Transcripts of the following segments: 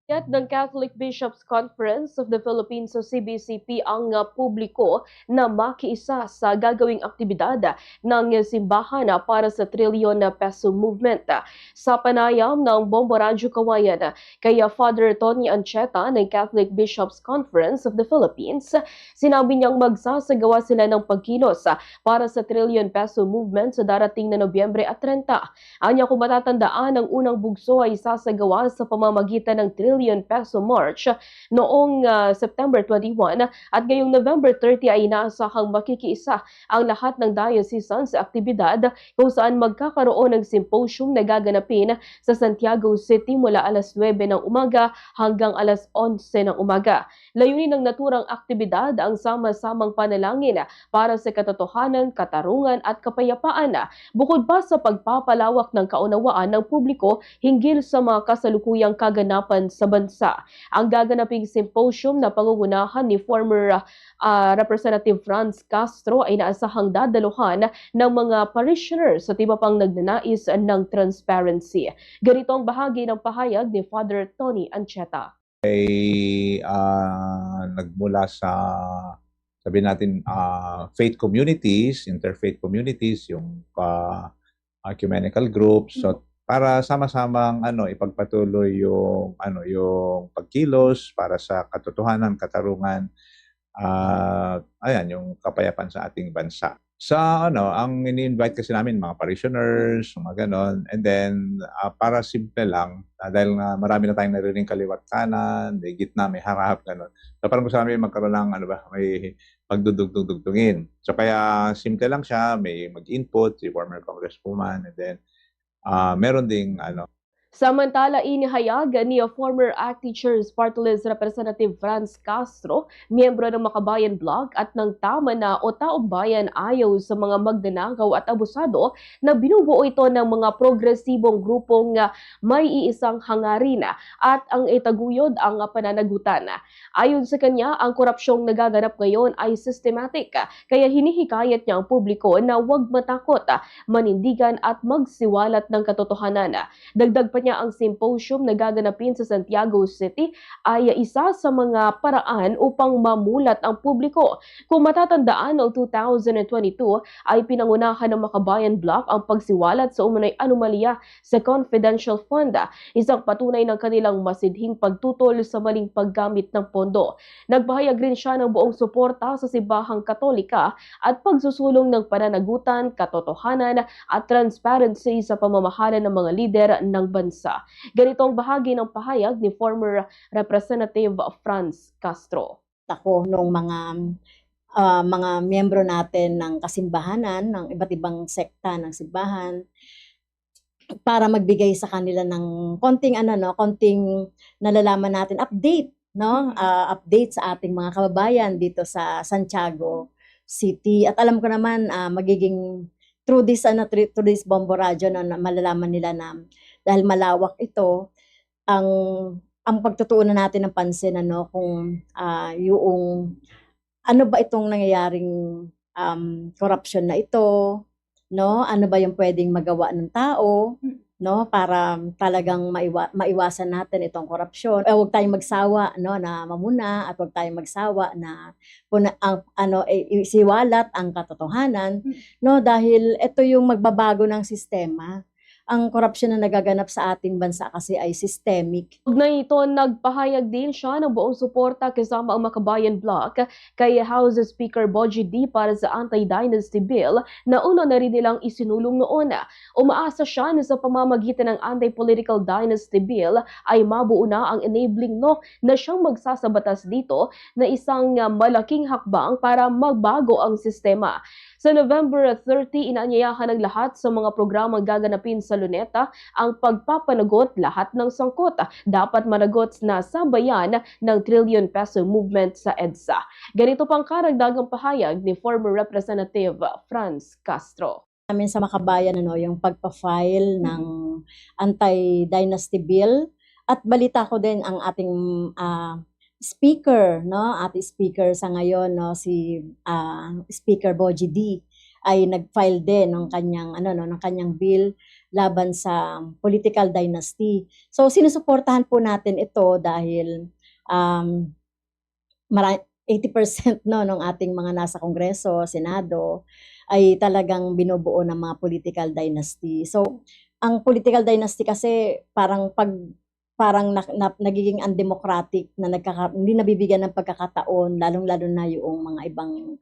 At ng Catholic Bishops Conference of the Philippines o CBCP ang publiko na makiisa sa gagawing aktibidad ng simbahan para sa trilyon na peso movement. Sa panayam ng Bombo Radyo Kawayan kaya Father Tony Ancheta ng Catholic Bishops Conference of the Philippines, sinabi niyang magsasagawa sila ng pagkilos para sa trilyon peso movement sa darating na Nobyembre at 30. Anya kung matatandaan, ang unang bugso ay sasagawa sa pamamagitan ng trillion peso march noong September 21 at ngayong November 30 ay inaasahang makikiisa ang lahat ng diocesan sa aktibidad kung saan magkakaroon ng symposium na gaganapin sa Santiago City mula alas 9 ng umaga hanggang alas 11 ng umaga. Layunin ng naturang aktibidad ang sama-samang panalangin para sa katotohanan, katarungan at kapayapaan, bukod pa sa pagpapalawak ng kaunawaan ng publiko hinggil sa mga kasalukuyang kaganapan sa bansa. Ang gaganaping symposium na pangungunahan ni former Representative Franz Castro ay naasahang dadaluhan ng mga parishioners at iba pang nagnanais ng transparency. Ganito ang bahagi ng pahayag ni Father Tony Ancheta. Ay nagmula sa sabi natin faith communities, interfaith communities, yung ecumenical groups, so para sama-samang ipagpatuloy yung pagkilos para sa katotohanan, katarungan, ayan yung kapayapaan sa ating bansa. Sa ang ini-invite kasi namin mga parishioners, mga ganon. And then para simple lang, dahil marami na tayong nariring kaliwat kanan, may gitna, may harap, ganon. So parang gusto namin magkaroon ng may pagdudugtong-dugtungin. So kaya simple lang siya, may mag-input si former congresswoman, and then meron ding Samantala, inihayag ni former ACT Teachers Party List Representative Franz Castro, miyembro ng Makabayan Bloc at ng Tama na o Taong Bayan ayaw sa mga magnanakaw at abusado na binubuo ito ng mga progresibong grupong may iisang hangarin at ang itaguyod ang pananagutan. Ayon sa kanya, ang korupsyong nagaganap ngayon ay systematic, kaya hinihikayat niya ang publiko na huwag matakot, manindigan at magsiwalat ng katotohanan. Dagdag pa niya, ang symposium na gaganapin sa Santiago City ay isa sa mga paraan upang mamulat ang publiko. Kung matatandaan, noong 2022 ay pinangunahan ng Makabayan Bloc ang pagsiwalat sa umunay anomalya sa confidential fund, isang patunay ng kanilang masidhing pagtutol sa maling paggamit ng pondo. Nagpahayag rin siya ng buong suporta sa Simbahang Katolika at pagsusulong ng pananagutan, katotohanan at transparency sa pamamahala ng mga lider ng bansa. Ganito ang bahagi ng pahayag ni former Representative Franz Castro. Ako nung mga miyembro natin ng kasimbahanan, ng iba't ibang sekta ng simbahan, para magbigay sa kanila ng konting konting nalalaman natin update, update sa ating mga kababayan dito sa Santiago City. At alam ko naman magiging through this Bombo Radyo na malalaman nila na dahil malawak ito, ang pagtutuunan natin ng pansin kung yung ano ba itong nangyayaring corruption na ito, ano ba yung pwedeng magawa ng tao, para talagang maiwasan natin itong korupsyon. Huwag tayong magsawa na mamuna, at huwag tayong magsawa na isiwalat ang katotohanan, dahil ito yung magbabago ng sistema. Ang korupsyon na nagaganap sa ating bansa kasi ay systemic. Na ito, nagpahayag din siya ng buong suporta kasama ang Makabayan Bloc kay House Speaker Bogie D para sa anti-dynasty bill na una na rin nilang isinulong noon. Umaasa siya na sa pamamagitan ng anti-political dynasty bill ay mabuo na ang enabling law na siyang magsasabatas dito na isang malaking hakbang para magbago ang sistema. Sa November 30, inaanyayahan ng lahat sa mga programang gaganapin sa Luneta ang pagpapanagot lahat ng sangkot. Dapat managot na sabayan ng trillion peso movement sa EDSA. Ganito pang karagdagang pahayag ni former Representative Franz Castro. Namin sa Makabayan yung pagpa-file ng anti-dynasty bill, at balita ko din ang ating speaker, ating speaker sa ngayon, si Speaker Bogie D ay nag-file din ng kanyang bill laban sa political dynasty. So sinusuportahan po natin ito dahil 80% no ng ating mga nasa Kongreso, Senado ay talagang binubuo ng mga political dynasty. So ang political dynasty kasi nagiging undemocratic na hindi nabibigyan ng pagkakataon, lalong-lalo na yung mga ibang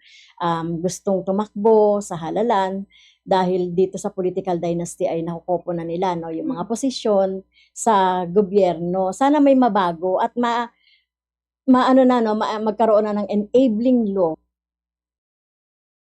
gustong tumakbo sa halalan dahil dito sa political dynasty ay nakukopo na nila no yung mga posisyon sa gobyerno. Sana may mabago at magkaroon na ng enabling law